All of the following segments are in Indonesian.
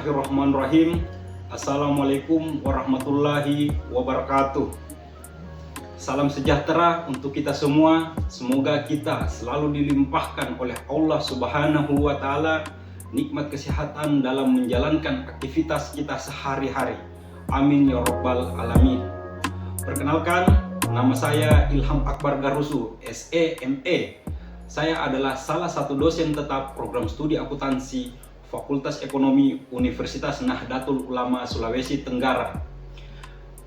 Bismillahirrahmanirrahim. Assalamualaikum warahmatullahi wabarakatuh. Salam sejahtera untuk kita semua. Semoga kita selalu dilimpahkan oleh Allah Subhanahu wa Ta'ala nikmat kesehatan dalam menjalankan aktivitas kita sehari-hari. Amin ya Rabbal Alamin. Perkenalkan, nama saya Ilham Akbar Garusu, SEME. Saya adalah salah satu dosen tetap program studi akuntansi Fakultas Ekonomi Universitas Nahdlatul Ulama Sulawesi Tenggara.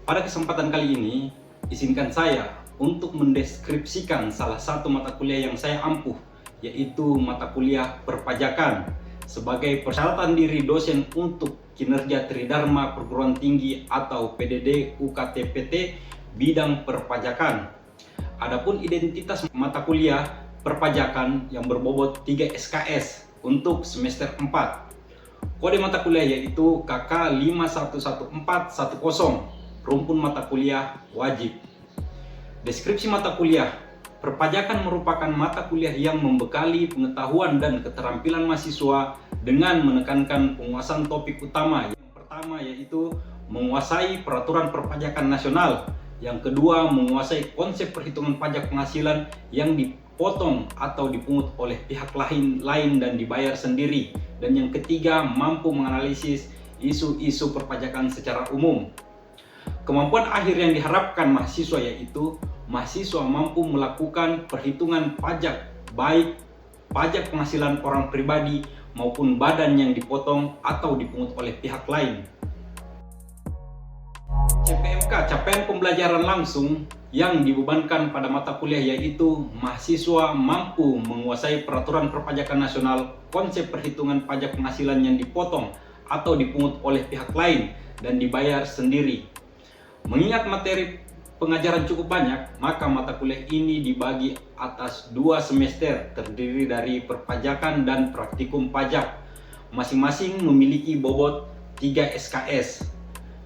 Pada kesempatan kali ini, izinkan saya untuk mendeskripsikan salah satu mata kuliah yang saya ampuh, yaitu mata kuliah perpajakan, sebagai persyaratan diri dosen untuk kinerja Tridharma Perguruan Tinggi atau PDD UKT-PT bidang perpajakan. Adapun identitas mata kuliah perpajakan yang berbobot 3 SKS untuk semester 4. Kode mata kuliah yaitu KK 5111410, rumpun mata kuliah wajib. Deskripsi mata kuliah. Perpajakan merupakan mata kuliah yang membekali pengetahuan dan keterampilan mahasiswa dengan menekankan penguasaan topik utama. Yang pertama yaitu menguasai peraturan perpajakan nasional. Yang kedua, menguasai konsep perhitungan pajak penghasilan yang dipotong atau dipungut oleh pihak lain dan dibayar sendiri. Dan yang ketiga, mampu menganalisis isu-isu perpajakan secara umum. Kemampuan akhir yang diharapkan mahasiswa yaitu mahasiswa mampu melakukan perhitungan pajak, baik pajak penghasilan orang pribadi maupun badan yang dipotong atau dipungut oleh pihak lain. CPMK, capaian pembelajaran langsung yang dibebankan pada mata kuliah yaitu mahasiswa mampu menguasai peraturan perpajakan nasional, konsep perhitungan pajak penghasilan yang dipotong atau dipungut oleh pihak lain dan dibayar sendiri. Mengingat materi pengajaran cukup banyak, maka mata kuliah ini dibagi atas 2 semester terdiri dari perpajakan dan praktikum pajak. Masing-masing memiliki bobot 3 SKS.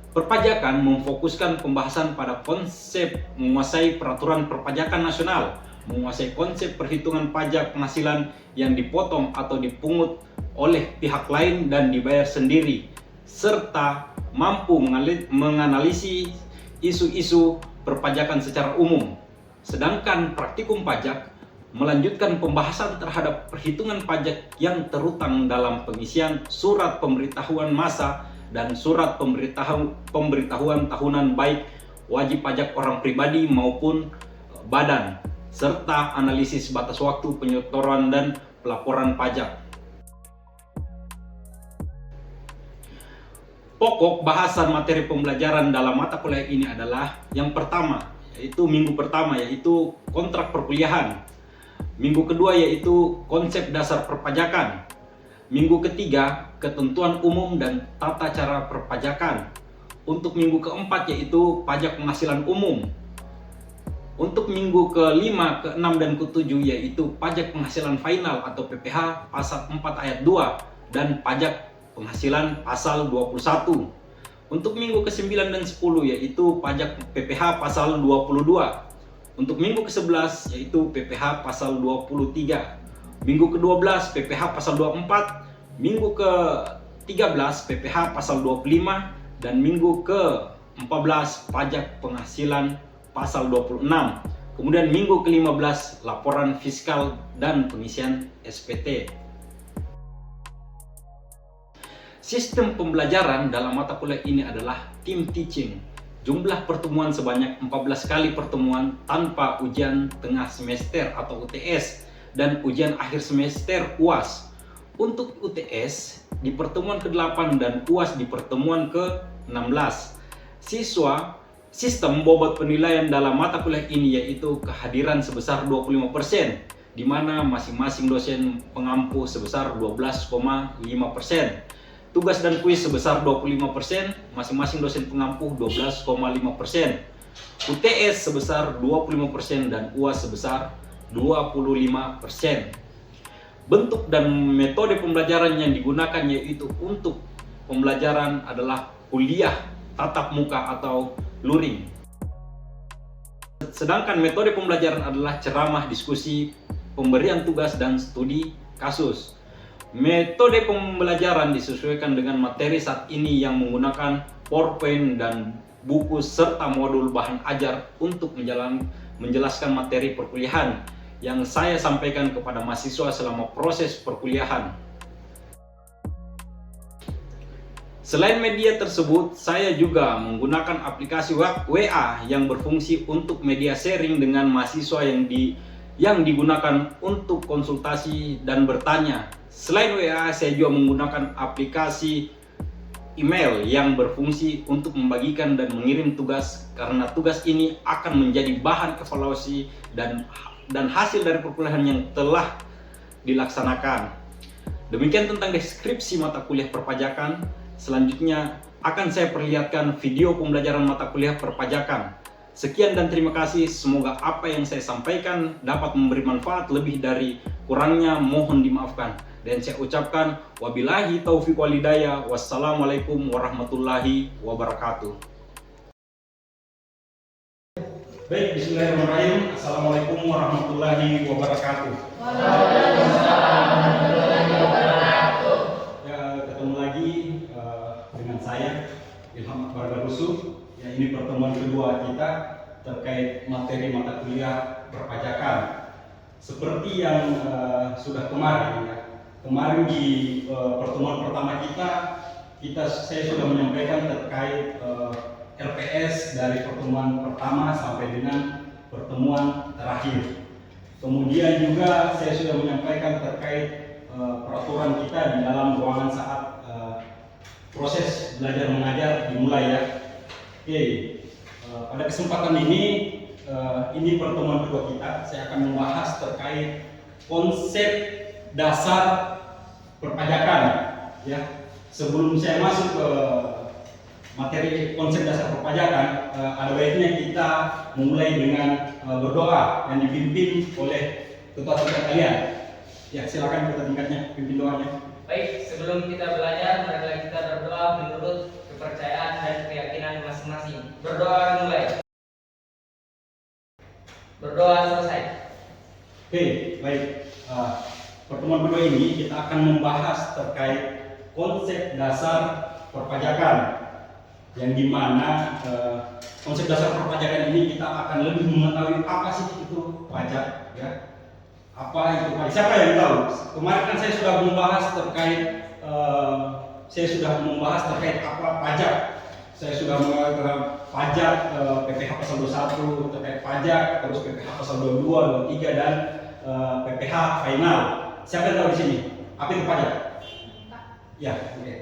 Perpajakan memfokuskan pembahasan pada konsep menguasai peraturan perpajakan nasional, menguasai konsep perhitungan pajak penghasilan yang dipotong atau dipungut oleh pihak lain dan dibayar sendiri, serta mampu menganalisis isu-isu perpajakan secara umum. Sedangkan praktikum pajak melanjutkan pembahasan terhadap perhitungan pajak yang terutang dalam pengisian surat pemberitahuan masa dan surat pemberitahuan tahunan baik wajib pajak orang pribadi maupun badan, serta analisis batas waktu penyetoran dan pelaporan pajak. Pokok bahasan materi pembelajaran dalam mata kuliah ini adalah yang pertama, yaitu minggu pertama yaitu kontrak perkuliahan. Minggu kedua yaitu konsep dasar perpajakan. Minggu ketiga, ketentuan umum dan tata cara perpajakan. Untuk minggu keempat yaitu pajak penghasilan umum. Untuk minggu kelima, keenam, dan ketujuh yaitu pajak penghasilan final atau PPh pasal 4 ayat 2 dan pajak penghasilan pasal 21. Untuk minggu ke-9 dan 10 yaitu pajak PPh pasal 22. Untuk minggu ke-11 yaitu PPh pasal 23. Minggu ke-12 PPh pasal 24, minggu ke-13 PPh pasal 25, dan minggu ke-14 pajak penghasilan pasal 26. Kemudian minggu ke-15 laporan fiskal dan pengisian SPT. Sistem pembelajaran dalam mata kuliah ini adalah team teaching. Jumlah pertemuan sebanyak 14 kali pertemuan tanpa ujian tengah semester atau UTS dan ujian akhir semester UAS. Untuk UTS di pertemuan ke-8 dan UAS di pertemuan ke-16. Sistem bobot penilaian dalam mata kuliah ini yaitu kehadiran sebesar 25%, di mana masing-masing dosen pengampu sebesar 12,5%. Tugas dan kuis sebesar 25%, masing-masing dosen pengampu 12,5%. UTS sebesar 25% dan UAS sebesar 25%. Bentuk dan metode pembelajaran yang digunakan yaitu untuk pembelajaran adalah kuliah tatap muka atau luring. Sedangkan metode pembelajaran adalah ceramah, diskusi, pemberian tugas, dan studi kasus. Metode pembelajaran disesuaikan dengan materi saat ini yang menggunakan PowerPoint dan buku serta modul bahan ajar untuk menjelaskan materi perkuliahan yang saya sampaikan kepada mahasiswa selama proses perkuliahan. Selain media tersebut, saya juga menggunakan aplikasi WA yang berfungsi untuk media sharing dengan mahasiswa yang digunakan untuk konsultasi dan bertanya. Selain WA, saya juga menggunakan aplikasi email yang berfungsi untuk membagikan dan mengirim tugas, karena tugas ini akan menjadi bahan evaluasi dan hasil dari perkuliahan yang telah dilaksanakan. Demikian tentang deskripsi mata kuliah perpajakan. Selanjutnya akan saya perlihatkan video pembelajaran mata kuliah perpajakan. Sekian dan terima kasih. Semoga apa yang saya sampaikan dapat memberi manfaat, lebih dari kurangnya mohon dimaafkan. Dan saya ucapkan wabillahi taufiq walhidayah. Wassalamualaikum warahmatullahi wabarakatuh. Baik, bismillahirrahmanirrahim. Assalamualaikum warahmatullahi wabarakatuh. Ya, ketemu lagi dengan saya Ilham Akbar Garusu. Ya, ini pertemuan kedua kita terkait materi mata kuliah perpajakan. Seperti yang sudah kemarin ya. Kemarin di pertemuan pertama saya sudah menyampaikan terkait LPS dari pertemuan pertama sampai dengan pertemuan terakhir. Kemudian juga saya sudah menyampaikan terkait peraturan kita di dalam ruangan saat proses belajar mengajar dimulai ya. Oke, pada kesempatan ini pertemuan kedua kita. Saya akan membahas terkait konsep dasar perpajakan ya. Sebelum saya masuk ke materi konsep dasar perpajakan, ada baiknya kita memulai dengan berdoa yang dipimpin oleh ketua tingkat kalian. Ya, silakan ketua tingkatnya pimpin doanya. Baik, sebelum kita belajar, marilah kita berdoa menurut kepercayaan dan keyakinan masing-masing. Berdoa dimulai. Berdoa selesai. Oke, baik. Pertemuan kedua ini kita akan membahas terkait konsep dasar perpajakan, yang dimana konsep dasar perpajakan ini kita akan lebih mengetahui apa sih itu pajak ya. Apa itu pajak? Siapa yang tahu? Kemarin kan saya sudah membahas terkait apa pajak. Saya sudah mengatakan pajak PPh pasal 21 terkait pajak, terus PPh pasal 22, 23 dan PPh final. Siapa yang tahu di sini? Apa itu pajak? Ya, oke.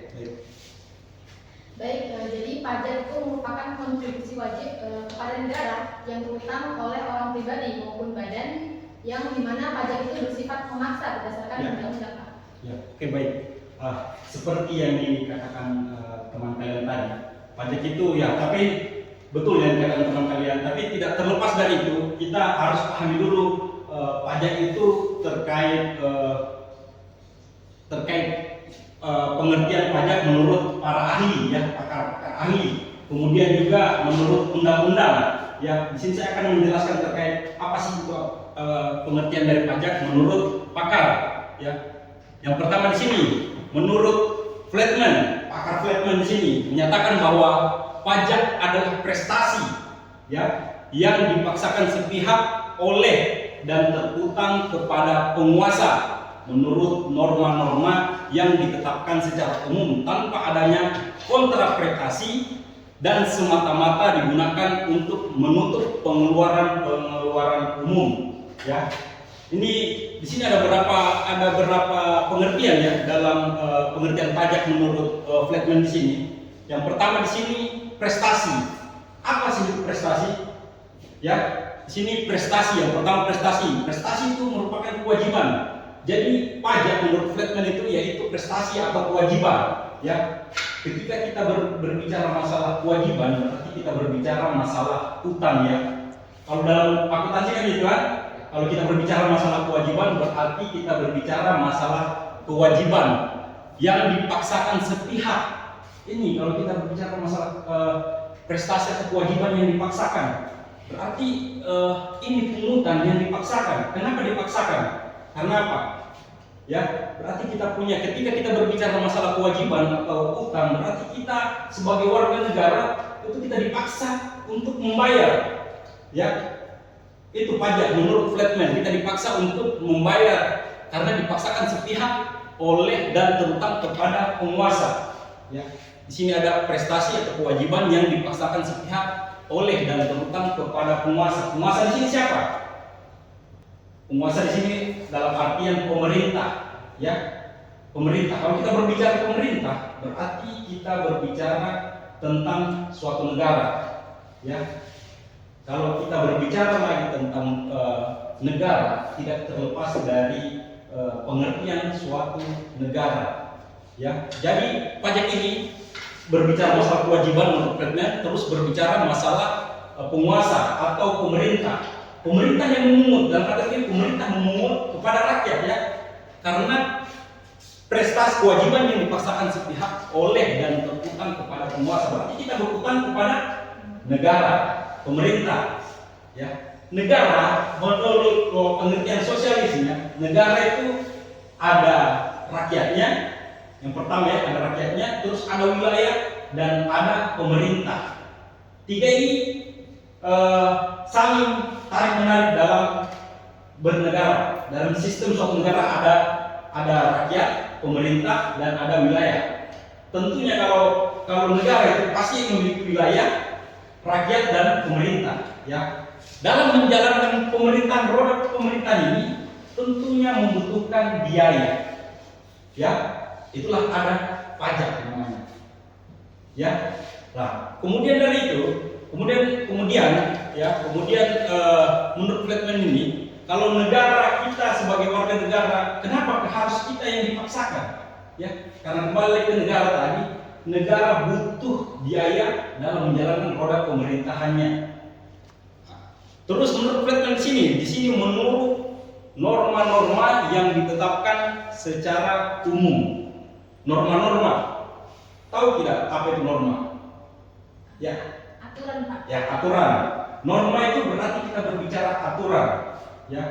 Baik, jadi pajak itu merupakan kontribusi wajib kepada negara yang terutama oleh orang pribadi maupun badan, yang dimana pajak itu bersifat memaksa berdasarkan undang-undang. Ya, oke, baik. Seperti yang dikatakan teman kalian tadi, pajak itu ya, tapi betul yang dikatakan teman kalian, tapi tidak terlepas dari itu kita harus pahami dulu pajak itu terkait pengertian pajak menurut para ahli ya, pakar ahli. Kemudian juga menurut undang-undang ya. Di sini saya akan menjelaskan terkait apa sih itu pengertian dari pajak menurut pakar ya. Yang pertama di sini menurut Flatman, pakar Flatman di sini menyatakan bahwa pajak adalah prestasi ya yang dipaksakan sepihak oleh dan terutang kepada penguasa menurut norma-norma yang ditetapkan secara umum tanpa adanya kontrapretasi dan semata-mata digunakan untuk menutup pengeluaran umum ya. Ini di sini ada beberapa pengertian ya dalam pengertian pajak menurut Flatman di sini. Yang pertama di sini prestasi. Apa sih itu prestasi? Ya, di sini prestasi. Yang pertama prestasi. Prestasi itu merupakan kewajiban. Jadi pajak menurut Flatman itu yaitu prestasi atau kewajiban. Ya, ketika kita berbicara masalah kewajiban, berarti kita berbicara masalah utang ya. Kalau dalam akuntansi kan gitu kan. Kalau kita berbicara masalah kewajiban, berarti kita berbicara masalah kewajiban yang dipaksakan sepihak. Ini kalau kita berbicara masalah prestasi atau kewajiban yang dipaksakan, berarti ini pungutan yang dipaksakan. Kenapa dipaksakan? Karena apa? Ya, berarti kita punya, ketika kita berbicara masalah kewajiban atau utang, berarti kita sebagai warga negara itu kita dipaksa untuk membayar. Ya, itu pajak menurut Flatman, kita dipaksa untuk membayar karena dipaksakan sepihak oleh dan terutang kepada penguasa. Ya, di sini ada prestasi atau kewajiban yang dipaksakan sepihak oleh dan terutang kepada penguasa. Penguasa di sini siapa? Penguasa di sini dalam artian pemerintah, ya. Pemerintah. Kalau kita berbicara pemerintah, berarti kita berbicara tentang suatu negara, ya. Kalau kita berbicara lagi tentang negara, tidak terlepas dari pengertian suatu negara, ya. Jadi pajak ini berbicara masalah kewajiban menurut Flatman, terus berbicara masalah penguasa atau pemerintah. Pemerintah yang memungut, dan kata ini pemerintah memungut kepada rakyat, ya, karena prestasi kewajiban yang dipaksakan sepihak oleh dan terutang kepada penguasa. Berarti kita berutang kepada negara, pemerintah, ya. Negara menurut pengertian sosialisnya, negara itu ada rakyatnya, yang pertama ya ada rakyatnya, terus ada wilayah dan ada pemerintah. Tiga ini saling tarik menarik dalam bernegara. Dalam sistem suatu negara ada rakyat, pemerintah, dan ada wilayah. Tentunya kalau negara itu pasti memiliki wilayah, rakyat, dan pemerintah, ya. Dalam menjalankan pemerintahan, roda pemerintahan ini tentunya membutuhkan biaya, ya. Itulah ada pajak namanya, ya. Nah, kemudian dari itu, kemudian menurut Flatman ini, kalau negara kita sebagai warga negara, kenapa harus kita yang dipaksakan? Ya, karena kembali ke negara tadi, negara butuh biaya dalam menjalankan roda pemerintahannya. Terus menurut Flatman di sini menurut norma-norma yang ditetapkan secara umum. Norma-norma. Tahu tidak apa itu norma? Ya. Aturan, Pak. Ya, aturan. Norma itu berarti kita berbicara aturan, ya.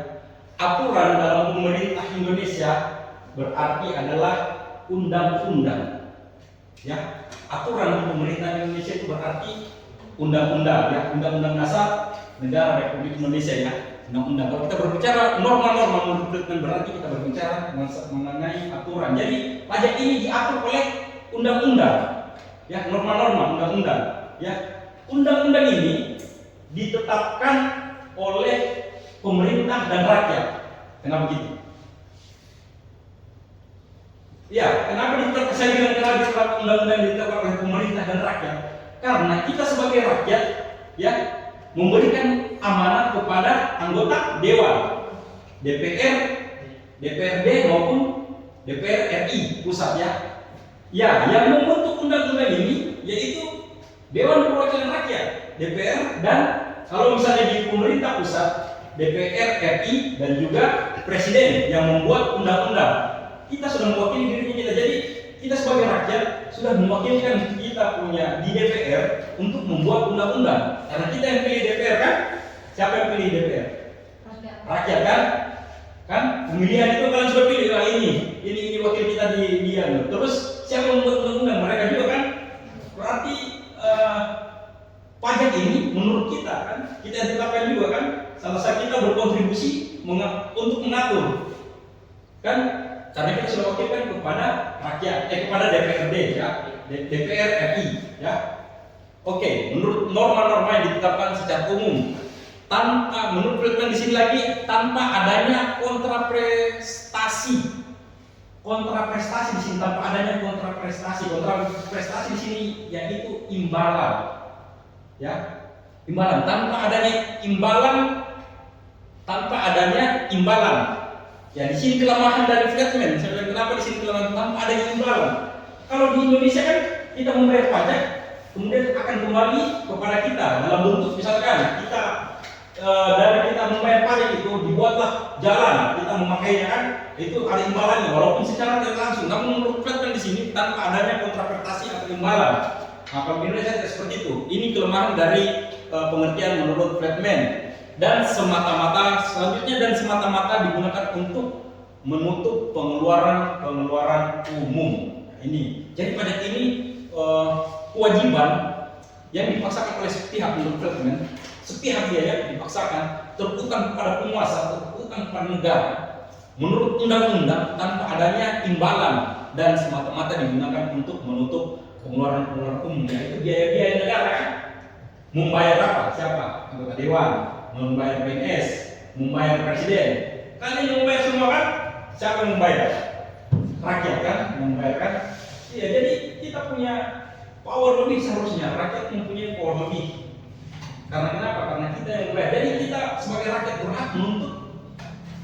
Aturan dalam pemerintah Indonesia berarti adalah undang-undang, ya. Aturan di pemerintah Indonesia itu berarti undang-undang, ya. Undang-undang Dasar Negara Republik Indonesia, ya. Undang-undang. Kalau kita berbicara norma-norma menurut berarti kita berbicara mengenai aturan. Jadi pajak ini diatur oleh undang-undang, ya. Norma-norma undang-undang, ya. Undang-undang ini ditetapkan oleh pemerintah dan rakyat. Kenapa begitu? Ya, kenapa ditetapkan? Saya bilang kenapa ditetapkan undang-undang ditetapkan oleh pemerintah dan rakyat? Karena kita sebagai rakyat, ya, memberikan amanat kepada anggota dewan, DPR, DPRD maupun DPR RI pusat, ya. Ya, yang membentuk undang-undang ini yaitu Dewan Perwakilan Rakyat, DPR, dan kalau misalnya di pemerintah pusat, DPR RI, dan juga Presiden yang membuat undang-undang. Kita sudah mewakili dirinya kita. Jadi kita sebagai rakyat sudah mewakilkan kita punya di DPR untuk membuat undang-undang. Karena kita yang pilih DPR, kan? Siapa yang pilih DPR? Rakyat, kan? Kan pemilihan itu kalian sudah pilih, ini wakil kita di dia. Terus siapa yang membuat undang-undang? Mereka juga, kan? Berarti pajak ini menurut kita, kan, kita tetapkan juga, kan, salah satu kita berkontribusi untuk mengatur, kan, karena kita sudah wakilkan kepada rakyat, kepada DPRD, ya, DPR RI, ya. Oke, menurut norma-norma yang ditetapkan secara umum, menurut Flatman di sini lagi, tanpa adanya kontraprestasi di sini, tanpa adanya kontraprestasi di sini yaitu imbalan, ya, imbalan. Tanpa adanya imbalan, ya. Di sini kelemahan dari Flatman. Saya bilang kenapa di sini kelemahan, tanpa adanya imbalan. Kalau di Indonesia, kan, kita membayar pajak, kemudian akan kembali kepada kita dalam bentuk, misalkan kita dari kita membayar pajak itu dibuatlah jalan, kita memakainya, kan, itu ada imbalannya walaupun secara tidak langsung. Namun menurut Flatman di sini tanpa adanya kontraprestasi atau imbalan. Nah, kalau di Indonesia seperti itu. Ini kelemahan dari pengertian menurut Flatman. Dan semata-mata digunakan untuk menutup pengeluaran umum. Nah, ini. Jadi pajak ini kewajiban yang dipaksakan oleh sepihak menurut Friedman, sepihak biaya dipaksakan terutang kepada penguasa, terutang kepada negara menurut undang-undang tanpa adanya imbalan dan semata-mata digunakan untuk menutup pengeluaran umum, yaitu biaya-biaya negara. Membayar apa? Siapa? Anggota dewan, membayar PNS, membayar presiden. Kalian yang membayar semua kan? Siapa yang membayar? Rakyat kan yang membayarkan. Iya, jadi kita punya power lebih, seharusnya rakyat mempunyai power lebih. Karena kenapa? Karena kita yang membayar. Jadi kita sebagai rakyat berhak menuntut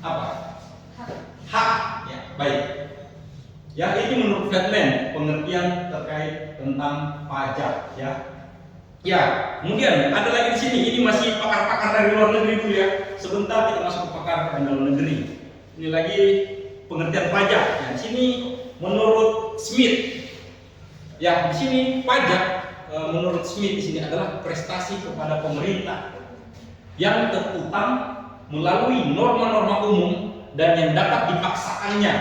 apa? Hak. Ya, baik. Ya, ini menurut Friedman pengertian terkait tentang pajak, ya. Ya, kemudian ada lagi di sini. Ini masih pakar-pakar dari luar negeri dulu ya. Sebentar kita masuk ke pakar dari dalam negeri. Ini lagi pengertian pajak. Ya, di sini menurut Smith. Ya, di sini pajak menurut Smith di sini adalah prestasi kepada pemerintah yang terutang melalui norma-norma umum dan yang dapat dipaksakannya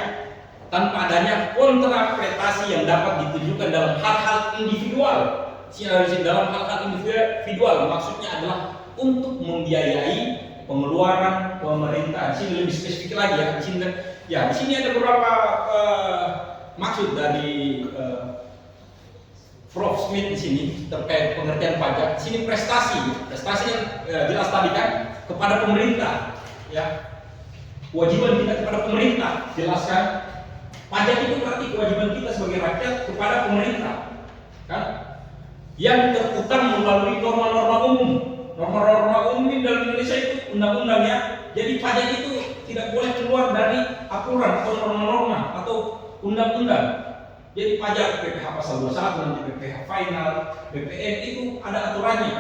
tanpa adanya kontrapretasi yang dapat ditunjukkan dalam hal-hal individual. Dalam hal-hal individual maksudnya adalah untuk membiayai pengeluaran pemerintah. Di sini lebih spesifik lagi ya. Di sini ada beberapa maksud dari Prof. Smith di sini terkait pengertian pajak. Di sini prestasi yang jelas tadi kan kepada pemerintah, ya. Kewajiban kita kepada pemerintah, jelaskan. Pajak itu berarti kewajiban kita sebagai rakyat kepada pemerintah, kan? Yang terutang melalui norma-norma umum. Norma-norma umum ini dalam Indonesia itu undang-undangnya. Jadi pajak itu tidak boleh keluar dari aturan atau norma-norma atau undang-undang. Jadi pajak PPh pasal 21, nanti PPh final, BPN itu ada aturannya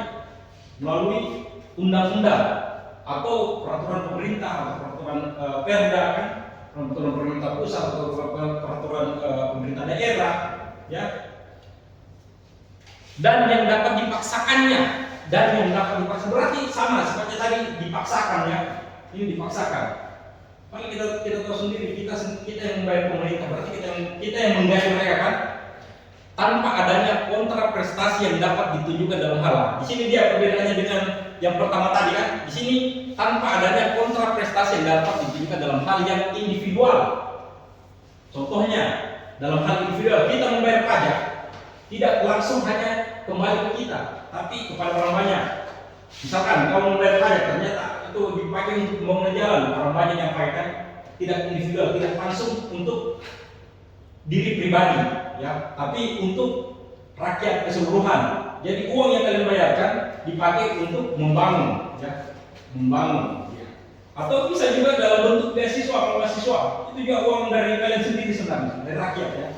melalui undang-undang atau peraturan pemerintah atau peraturan Perda kan, peraturan pemerintah pusat atau peraturan pemerintah daerah, ya. Dan yang dapat dipaksakannya berarti sama seperti tadi dipaksakan ya. Ini dipaksakan. Kalau kita tahu sendiri kita yang membayar pemerintah, berarti kita yang menggayat mereka kan, tanpa adanya kontraprestasi yang dapat ditunjukkan dalam hal. Di sini dia perbedaannya dengan yang pertama tadi kan. Di sini tanpa adanya kontraprestasi yang dapat ditunjukkan dalam hal yang individual. Contohnya dalam hal individual kita membayar pajak tidak langsung hanya kembali ke kita, tapi kepada orang banyak. Misalkan kamu membayar pajak ternyata itu dipakai untuk pembangunan jalan, orang banyak yang pakai, tidak individual, tidak langsung untuk diri pribadi, ya, tapi untuk rakyat keseluruhan. Jadi uang yang kalian bayarkan dipakai untuk membangun, ya, membangun. Ya. Atau bisa juga dalam bentuk beasiswa, kalau mahasiswa itu juga uang dari kalian sendiri sebenarnya, dari rakyat, ya.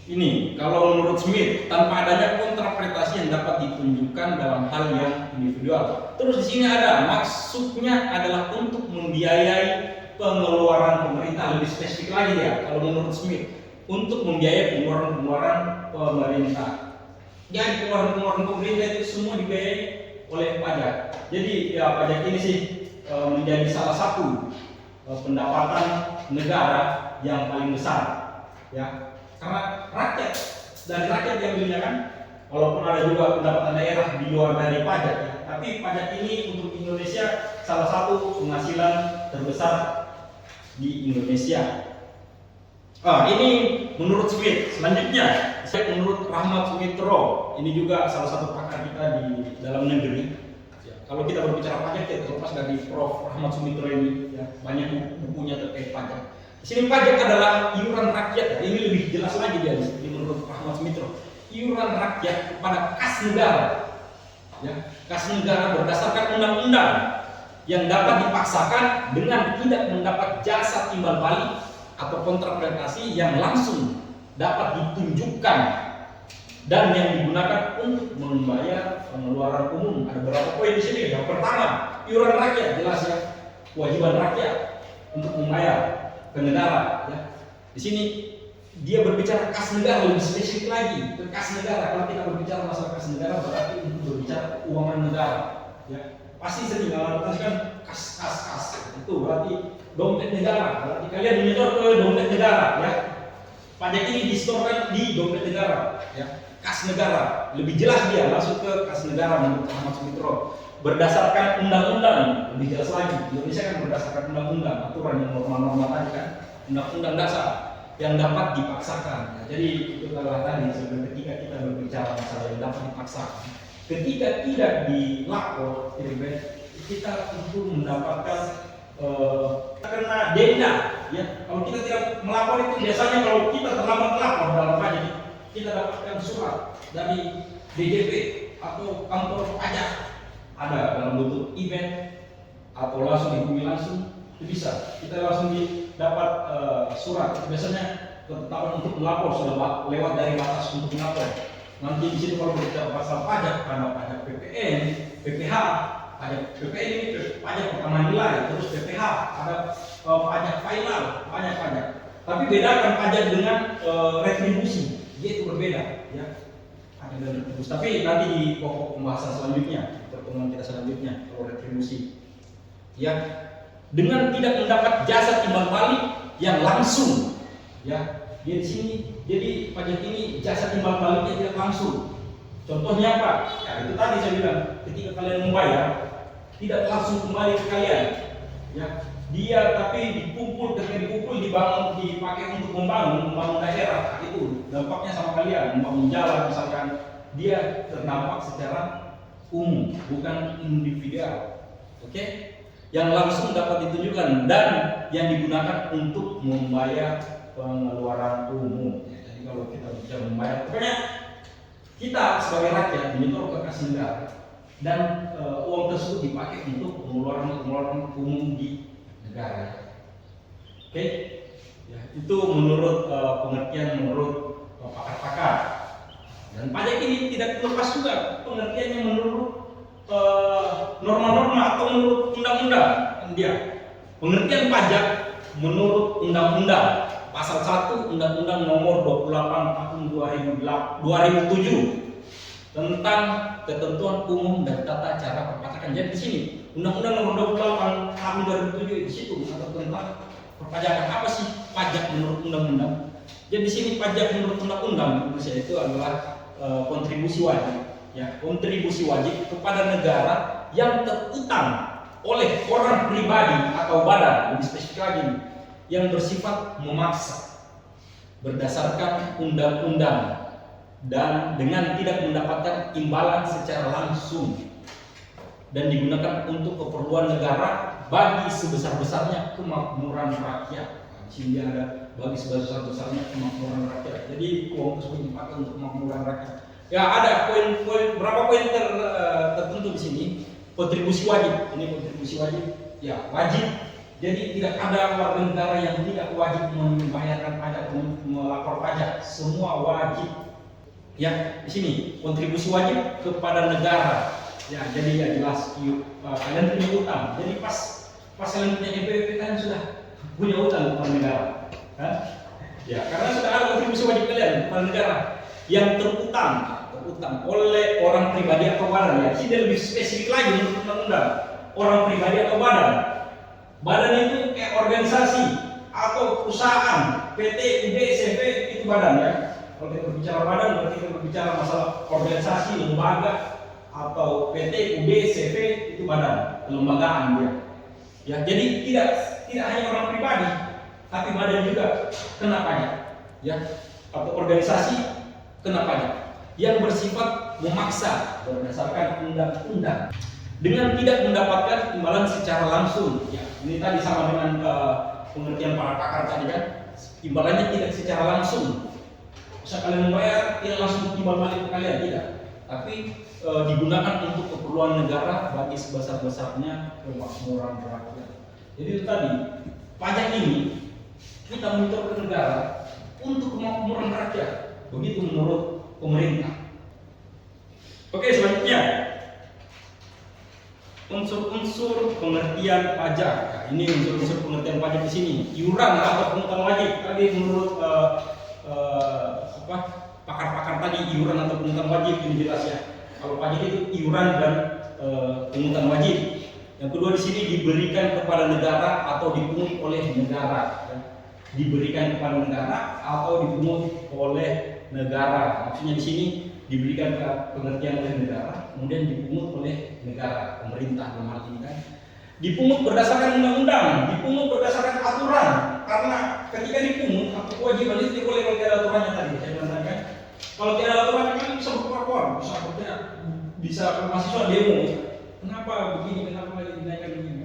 Ini kalau menurut Smith tanpa adanya kontrapretasi yang dapat ditunjukkan dalam hal yang individual. Terus di sini ada maksudnya adalah untuk membiayai pengeluaran pemerintah, lebih spesifik lagi ya kalau menurut Smith, untuk membiayai pengeluaran pemerintah. Jadi pengeluaran pemerintah itu semua dibiayai oleh pajak. Jadi ya pajak ini sih menjadi salah satu pendapatan negara yang paling besar, ya. Karena dari rakyat yang belinya kan, walaupun ada juga pendapatan daerah di luar dari pajak ya, tapi pajak ini untuk Indonesia salah satu penghasilan terbesar di Indonesia. Ini menurut Smith. Selanjutnya, menurut Rahmat Sumitra, ini juga salah satu pakar kita di dalam negeri. Ya, kalau kita berbicara pajak, kita terlepas dari Prof. Rahmat Sumitra ini, ya, banyak bukunya terkait pajak. Di sini pajak adalah iuran rakyat. Ini lebih jelas lagi dia di menurut Rahmat Sumitra. Iuran rakyat kepada kas negara. Ya, kas negara berdasarkan undang-undang yang dapat dipaksakan dengan tidak mendapat jasa timbal balik atau kontrapretasi yang langsung dapat ditunjukkan dan yang digunakan untuk membayar pengeluaran umum. Ada beberapa poin di sini. Yang pertama, iuran rakyat, jelas ya, kewajiban rakyat untuk membayar ke negara, ya. Di sini dia berbicara kas negara, lebih spesifik lagi ke kas negara. Kalau kita berbicara masalah kas negara berarti untuk berbicara keuangan negara, ya. pasti sering kan kas. Itu berarti dompet negara. Berarti kalian menyetor ke dompet negara, ya. Pajak ini disetorkan di dompet negara, ya. Kas negara. Lebih jelas dia masuk ke kas negara menurut Ahmad Sumitra. Berdasarkan undang-undang, lebih jelas lagi. Indonesia kan berdasarkan undang-undang, aturan yang norma-norma tadi kan, undang-undang dasar yang dapat dipaksakan. Nah, jadi itu adalah tadi sebenarnya ketika kita berbicara masalah yang dapat dipaksakan. Ketika tidak dilapor, kita tentu mendapatkan kena denda. Ya, kalau kita tidak melapor itu biasanya kalau kita terlambat melapor dalam pajak, kita dapatkan surat dari DJP atau kantor pajak. Ada dalam bentuk event atau langsung dihubungi langsung, itu bisa. Kita langsung dapat surat. Biasanya ketetapan untuk melapor sudah lewat dari batas untuk melapor. Nanti di situ kalau berbicara pasal pajak, ada pajak PPN, PPH, pajak PPN ini pajak pertama nilai, terus PPH, ada pajak final, banyak pajak. Tapi bedakan pajak dengan retribusi, dia itu berbeda, ya. Ada dan retribusi. Tapi nanti di pokok pembahasan selanjutnya, pertemuan kita selanjutnya, kalau retribusi, ya, dengan tidak mendapat jasa timbal balik yang langsung, ya. Di sini, jadi pajak ini jasa timbal baliknya tidak langsung. Contohnya apa? Ya itu tadi saya bilang, ketika kalian membayar, tidak langsung kembali ke kalian. Ya, dia tapi dikumpul, ketika dikumpul dibangun, dipakai untuk membangun daerah. Nah, itu dampaknya sama kalian, membangun jalan misalkan, dia terdampak secara umum, bukan individual. Oke? Yang langsung dapat ditunjukkan dan yang digunakan untuk membayar pengeluaran umum. Ya, jadi kalau kita bicara membayar, pokoknya kita sebagai rakyat menyetor ke kas negara dan uang tersebut dipakai untuk pengeluaran umum di negara. Oke, ya, itu menurut pengertian menurut pakar-pakar. Dan pajak ini tidak terlepas juga pengertiannya menurut norma-norma atau menurut undang-undang. Dia pengertian pajak menurut undang-undang. Pasal 1 Undang-Undang Nomor 28 Tahun 2007 tentang ketentuan umum dan tata cara perpajakan. Jadi di sini Undang-Undang Nomor 28 Tahun 2007 di situ mengatur tentang perpajakan. Apa sih pajak menurut undang-undang? Jadi di sini pajak menurut undang-undang Indonesia itu adalah kontribusi wajib, ya, kontribusi wajib kepada negara yang terutang oleh orang pribadi atau badan, lebih spesifik lagi, yang bersifat memaksa berdasarkan undang-undang dan dengan tidak mendapatkan imbalan secara langsung dan digunakan untuk keperluan negara bagi sebesar-besarnya kemakmuran rakyat. Sehingga ada bagi sebesar-besarnya kemakmuran rakyat. Jadi uang tersebut dipakai untuk kemakmuran rakyat. Ya, ada poin-poin, berapa poin tertentu di sini. Kontribusi wajib, ini kontribusi wajib, ya wajib. Jadi tidak ada warga negara yang tidak wajib membayarkan pajak, melapor pajak, semua wajib. Ya, di sini kontribusi wajib kepada negara. Ya, jadi ya jelas, kalian punya utang. Jadi pas kalian punya NPWP kalian sudah punya utang kepada negara. Kan? Ya, karena sudah ada kontribusi wajib kalian kepada negara yang terutang oleh orang pribadi atau badan. Ya, sini lebih spesifik lagi menurut undang-undang. Orang pribadi atau badan. Badan itu kayak organisasi atau perusahaan, PT, UD, CV itu badan, ya. Kalau kita berbicara badan berarti kita berbicara masalah organisasi, lembaga atau PT, UD, CV itu badan, kelembagaan dia. Ya, jadi tidak hanya orang pribadi, tapi badan juga kena pajak, ya. Atau organisasi kena pajak yang bersifat memaksa berdasarkan undang-undang dengan tidak mendapatkan imbalan secara langsung. Ya, ini tadi sama dengan pengertian para pakar tadi kan, imbalannya tidak secara langsung. Bisa kalian membayar tidak langsung timbal balik ke kalian, tidak. Tapi digunakan untuk keperluan negara bagi sebesar-besarnya kemakmuran rakyat. Jadi itu tadi, pajak ini kita menyetor ke negara untuk kemakmuran rakyat. Begitu menurut pemerintah. Oke, selanjutnya unsur-unsur pengertian pajak. Nah, ini unsur-unsur pengertian pajak di sini. Iuran atau pungutan wajib. Tadi menurut pakar-pakar tadi iuran atau pungutan wajib ini jelas, ya. Kalau pajak itu iuran dan pungutan wajib. Yang kedua di sini diberikan kepada negara atau dipungut oleh negara. Diberikan kepada negara atau dipungut oleh negara. Maksudnya di sini diberikan ke pengertian oleh negara, kemudian dipungut oleh negara, pemerintah dalam hal ini kan. Dipungut berdasarkan undang-undang, dipungut berdasarkan aturan. Karena ketika dipungut, hak kewajiban itu tidak boleh kalau tidak ada aturannya tadi. Saya bilang tadi kan, kalau tidak ada aturannya kan bisa berpapar, bisa mahasiswa demo. Kenapa begini? Kenapa lagi dinaikkan begini?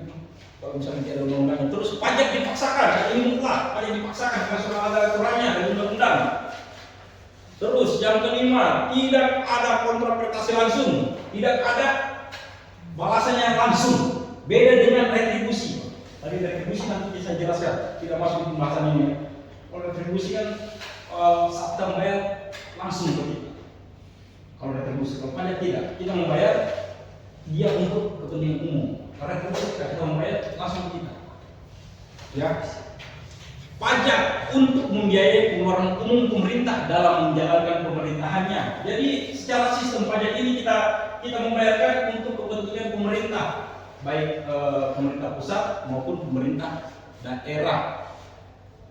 Kalau misalnya tidak ada undang-undangnya, terus pajak dipaksakan, ini mutlak, pajak dipaksakan karena sudah ada aturannya, ada undang-undang. Terus yang kelima, tidak ada kontrapretasi langsung, tidak ada balasannya langsung. Beda dengan retribusi. Tadi retribusi nanti bisa jelaskan, tidak masuk di pembahasan ini. Kalau retribusi kan saat kita membayar langsung ke kita. Kalau retribusi, kalau pajak tidak, kita membayar dia untuk kepentingan umum. Karena kita membayar langsung ke kita. Ya. Pajak untuk membiayai pengeluaran umum pemerintah dalam menjalankan pemerintahannya. Jadi secara sistem pajak ini kita membayarkan untuk kepentingan pemerintah, baik pemerintah pusat maupun pemerintah daerah.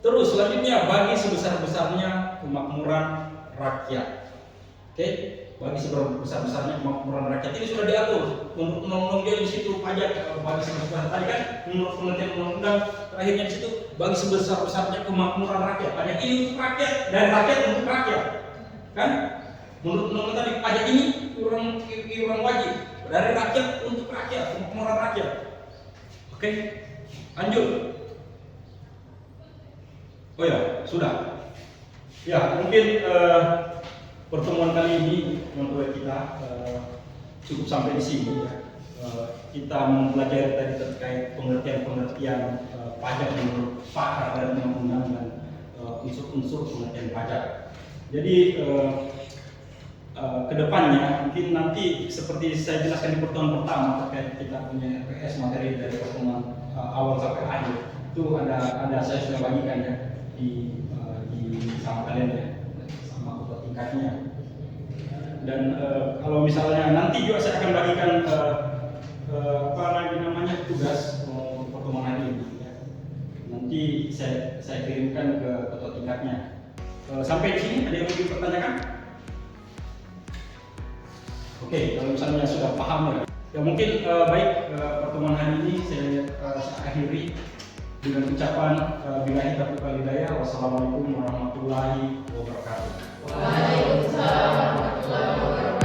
Terus selanjutnya bagi sebesar-besarnya kemakmuran rakyat. Oke, bagi sebesar-besarnya kemakmuran rakyat ini sudah diatur menurut undang-undang dia di situ pajak bagi sebesar tadi kan menurut pengertian undang-undang terakhirnya di situ bagi sebesar-besarnya kemakmuran rakyat. Pajak ini untuk rakyat dan rakyat untuk rakyat. Kan? Menurut undang-undang tadi pajak ini iuran wajib dari rakyat untuk rakyat, kemakmuran rakyat. Oke, lanjut. Oh ya, sudah. Ya, mungkin pertemuan kali ini menurut kita cukup sampai di sini. Ya. Kita mempelajari tadi terkait pengertian pajak menurut pakar dan undang-undang dan unsur-unsur pengertian pajak. Jadi kedepannya mungkin nanti seperti saya jelaskan di pertemuan pertama terkait kita punya RPS materi dari pertemuan awal sampai akhir itu ada saya sudah bagikan ya di sama kalian ya sama ketua tingkatnya dan kalau misalnya nanti juga saya akan bagikan apa lagi namanya tugas pertemuan hari ini ya. Nanti saya kirimkan ke ketua tingkatnya. Sampai di sini ada yang mau dipertanyakan? Oke, kalau misalnya sudah paham ya mungkin baik pertemuan hari ini saya akhiri dengan ucapan billahi taufiq wal hidayah. Wassalamualaikum warahmatullahi wabarakatuh. Waalaikumsalam warahmatullahi wabarakatuh.